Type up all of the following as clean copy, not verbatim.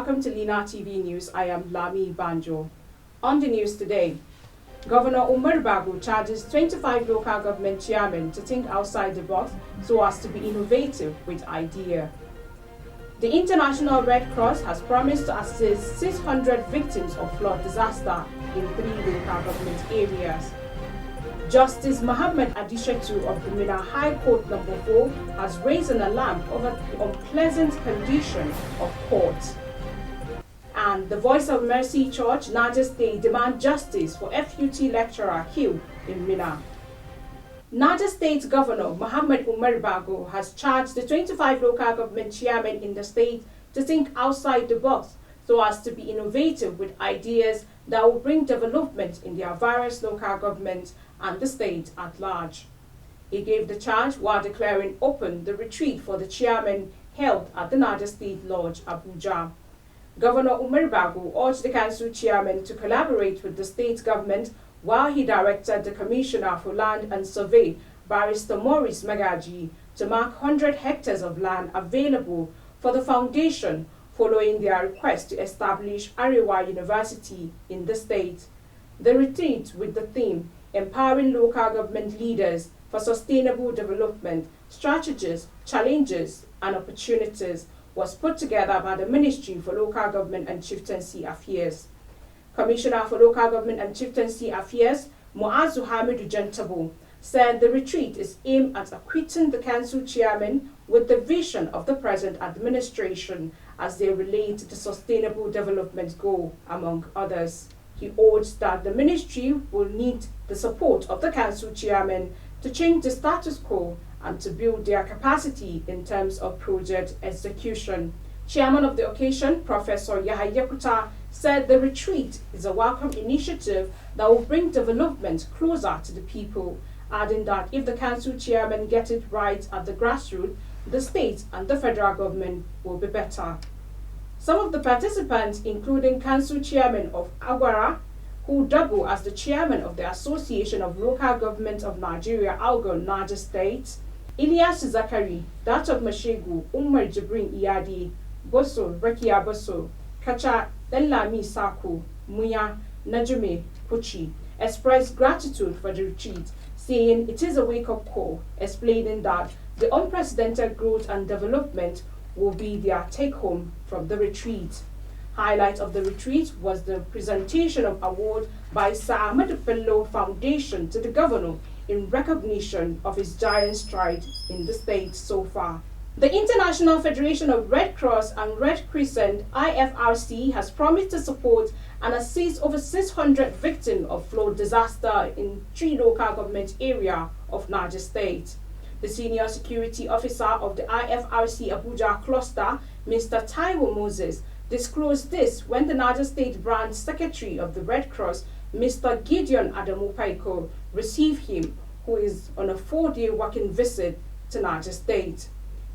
Welcome to Lina TV News. I am Lami Banjo. On the news today, Governor Umar Bago charges 25 local government chairmen to think outside the box so as to be innovative with idea. The International Red Cross has promised to assist 600 victims of flood disaster in 3 local government areas. Justice Muhammad Adishetu of the Minna High Court No. 4 has raised an alarm over the unpleasant condition of courts. And the Voice of Mercy Church, Niger State, demand justice for FUT lecturer killed in Minna. Niger State Governor Muhammad Umar Bago has charged the 25 local government chairmen in the state to think outside the box so as to be innovative with ideas that will bring development in their various local governments and the state at large. He gave the charge while declaring open the retreat for the chairmen held at the Niger State Lodge, Abuja. Governor Umar Bago urged the council chairman to collaborate with the state government while he directed the Commissioner for Land and Survey, Barrister Maurice Magaji, to mark 100 hectares of land available for the foundation following their request to establish Arewa University in the state. The retreat with the theme Empowering Local Government Leaders for Sustainable Development, Strategies, Challenges and Opportunities was put together by the Ministry for Local Government and Chieftaincy Affairs. Commissioner for Local Government and Chieftaincy Affairs, Muazu Hamidu Gentabo, said the retreat is aimed at acquitting the council chairman with the vision of the present administration as they relate to the sustainable development goal, among others. He urged that the ministry will need the support of the council chairman to change the status quo and to build their capacity in terms of project execution. Chairman of the occasion, Professor Yahya Kuta, said the retreat is a welcome initiative that will bring development closer to the people, adding that if the council chairman get it right at the grassroots, the state and the federal government will be better. Some of the participants, including council chairman of Agwara, who double as the chairman of the Association of Local Government of Nigeria, ALGO, Niger State, Ilyas Zakari, that of Mashegu, Umar Jibrin Iyadi, Boso, Rekia Boso, Kacha, Denlami Saku, Muya, Najume, Puchi, expressed gratitude for the retreat, saying it is a wake-up call, explaining that the unprecedented growth and development will be their take-home from the retreat. Highlight of the retreat was the presentation of award by Sir Ahmadu Bello Foundation to the governor in recognition of his giant stride in the state so far. The International Federation of Red Cross and Red Crescent, IFRC, has promised to support and assist over 600 victims of flood disaster in 3 local government areas of Niger State. The senior security officer of the IFRC Abuja cluster, Mr. Taiwo Moses, disclosed this when the Niger State branch secretary of the Red Cross, Mr. Gideon Adamu Paiko, received him, who is on a 4-day working visit to Niger State.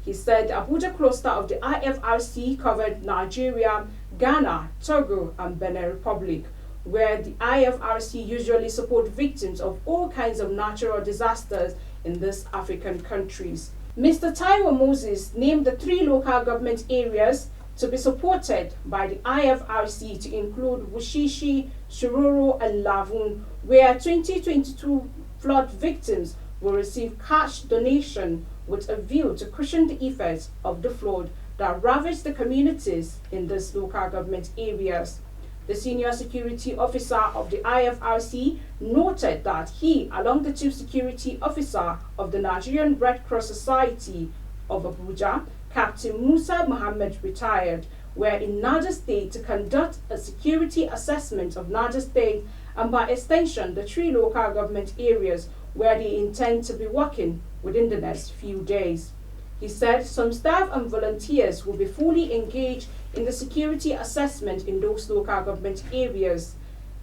He said the Abuja cluster of the IFRC covered Nigeria, Ghana, Togo, and Benin Republic, where the IFRC usually support victims of all kinds of natural disasters in these African countries. Mr. Taiwo Moses named the 3 local government areas to be supported by the IFRC to include Wushishi, Shiroro, and Lavun, where 2022 flood victims will receive cash donation with a view to cushion the effects of the flood that ravaged the communities in these local government areas. The senior security officer of the IFRC noted that he, along the chief security officer of the Nigerian Red Cross Society of Abuja, Captain Musa Mohammed, retired, were in Niger State to conduct a security assessment of Niger State and by extension the 3 local government areas where they intend to be working within the next few days. He said some staff and volunteers will be fully engaged in the security assessment in those local government areas,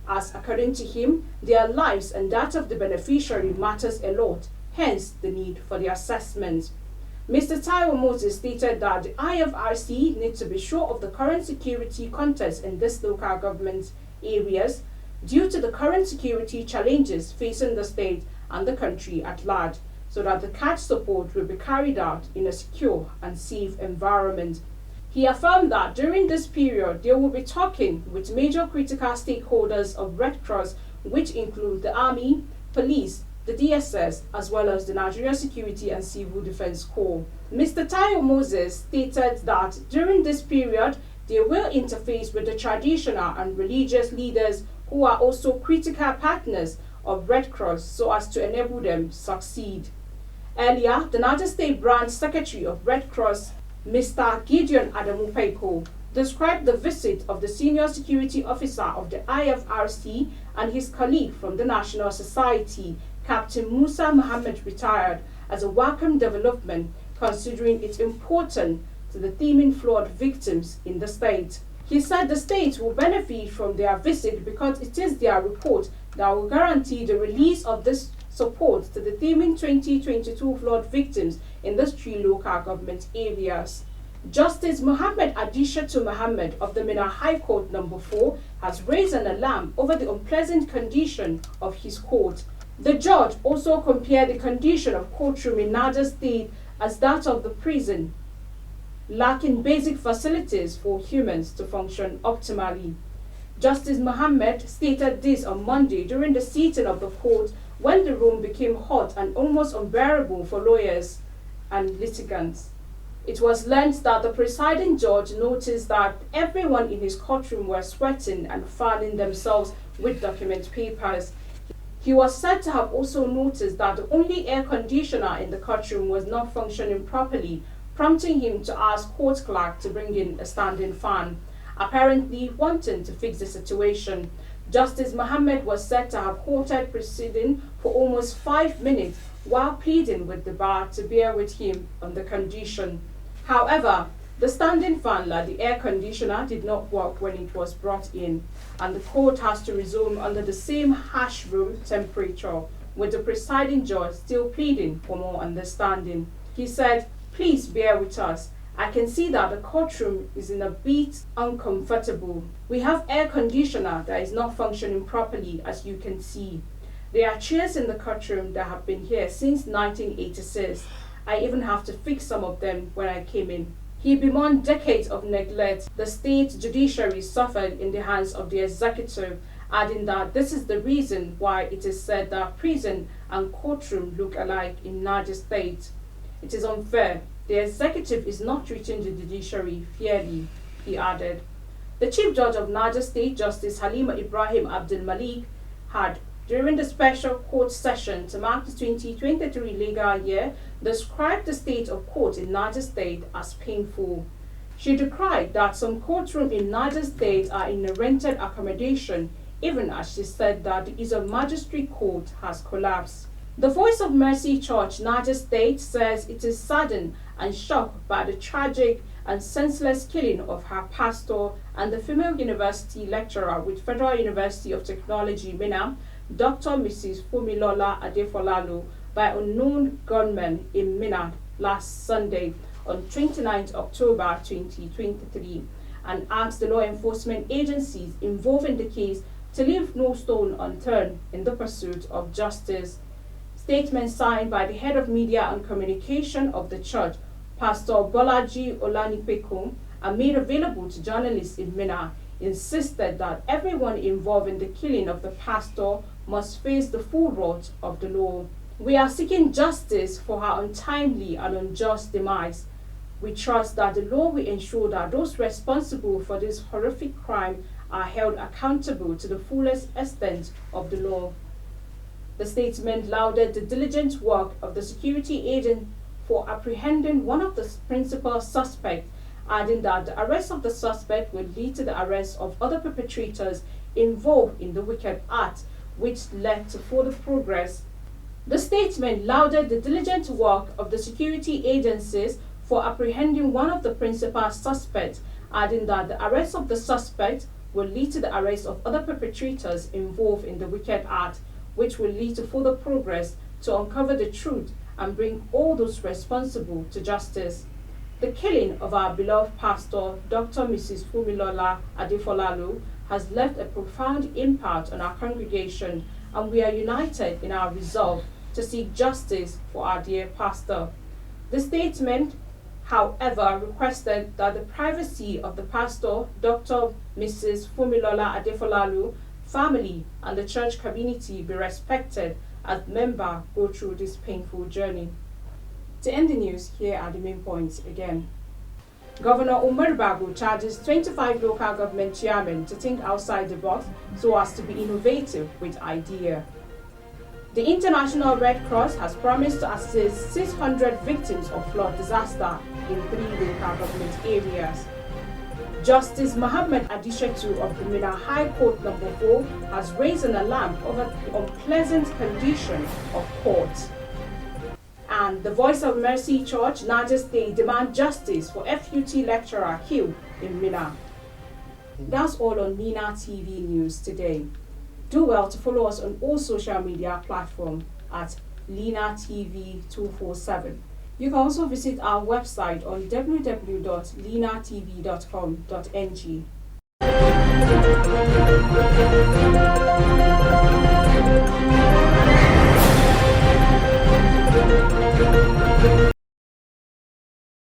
as according to him, their lives and that of the beneficiary matters a lot, hence the need for the assessment. Mr. Taiwo Moses stated that the IFRC needs to be sure of the current security context in these local government areas due to the current security challenges facing the state and the country at large, so that the catch support will be carried out in a secure and safe environment. He affirmed that during this period they will be talking with major critical stakeholders of Red Cross, which include the Army, Police, the DSS, as well as the Nigeria Security and Civil Defense Corps. Mr. Tayo Moses stated that during this period they will interface with the traditional and religious leaders who are also critical partners of Red Cross so as to enable them succeed. Earlier, the Niger State Branch Secretary of Red Cross, Mr. Gideon Adamu Paiko, described the visit of the Senior Security Officer of the IFRC and his colleague from the National Society, Captain Musa Mohammed retired, as a welcome development considering its importance to the teeming flood victims in the state. He said the state will benefit from their visit because it is their report that will guarantee the release of this support to the teeming 2022 flood victims in these 3 local government areas. Justice Mohammed Adishatu Mohammed of the Minna High Court No. 4 has raised an alarm over the unpleasant condition of his court. The judge also compared the condition of courtroom in Niger State as that of the prison, lacking basic facilities for humans to function optimally. Justice Mohammed stated this on Monday during the sitting of the court when the room became hot and almost unbearable for lawyers and litigants. It was learned that the presiding judge noticed that everyone in his courtroom were sweating and fanning themselves with document papers. He was said to have also noticed that the only air conditioner in the courtroom was not functioning properly, prompting him to ask court clerk to bring in a standing fan, apparently wanting to fix the situation. Justice Mohammed was said to have halted proceeding for almost 5 minutes while pleading with the bar to bear with him on the condition. However, the standing fan, like the air conditioner, did not work when it was brought in, and the court has to resume under the same harsh room temperature, with the presiding judge still pleading for more understanding. He said, "Please bear with us. I can see that the courtroom is in a bit uncomfortable. We have air conditioner that is not functioning properly, as you can see. There are chairs in the courtroom that have been here since 1986. I even have to fix some of them when I came in." He bemoaned decades of neglect the state judiciary suffered in the hands of the executive, adding that this is the reason why it is said that prison and courtroom look alike in Niger State. It is unfair. The executive is not treating the judiciary fairly, he added. The Chief Judge of Niger State, Justice Halima Ibrahim Abdul Malik, had, during the special court session to mark the 2023 legal year, described the state of court in Niger State as painful. She decried that some courtrooms in Niger State are in a rented accommodation, even as she said that the Izo Magistrate Court has collapsed. The Voice of Mercy Church, Niger State, says it is saddened and shocked by the tragic and senseless killing of her pastor and the female university lecturer with Federal University of Technology, Minna, Dr. Mrs. Fumilola Adefolalo, by unknown gunmen in Minna last Sunday on 29th October 2023, and asked the law enforcement agencies involved in the case to leave no stone unturned in the pursuit of justice. Statement signed by the head of media and communication of the church, Pastor Bolaji Olanipeku, and made available to journalists in Minna, insisted that everyone involved in the killing of the pastor must face the full wrath of the law. "We are seeking justice for her untimely and unjust demise. We trust that the law will ensure that those responsible for this horrific crime are held accountable to the fullest extent of the law." The statement lauded the diligent work of the security agent for apprehending one of the principal suspects, adding that the arrest of the suspect will lead to the arrest of other perpetrators involved in the wicked act, which led to further progress. The statement lauded the diligent work of the security agencies for apprehending one of the principal suspects, adding that the arrest of the suspect will lead to the arrest of other perpetrators involved in the wicked act, which will lead to further progress to uncover the truth and bring all those responsible to justice. The killing of our beloved pastor, Dr. Mrs. Fumilola Adefolalo, has left a profound impact on our congregation, and we are united in our resolve to seek justice for our dear pastor. The statement however, requested that the privacy of the pastor, Dr. Mrs. Fumilola Adefolalu, family, and the church community be respected as members go through this painful journey. To end the news, here are the main points again. Governor Umar Bago charges 25 local government chairmen to think outside the box so as to be innovative with ideas. The International Red Cross has promised to assist 600 victims of flood disaster in 3 local government areas. Justice Muhammad Adishetu of the Minna High Court No. 4 has raised an alarm over the unpleasant condition of courts. And the Voice of Mercy Church, Niger State, demand justice for FUT lecturer killed in Minna. That's all on Nina TV News today. Do well to follow us on all social media platforms at Lina TV 247. You can also visit our website on www.linatv.com.ng.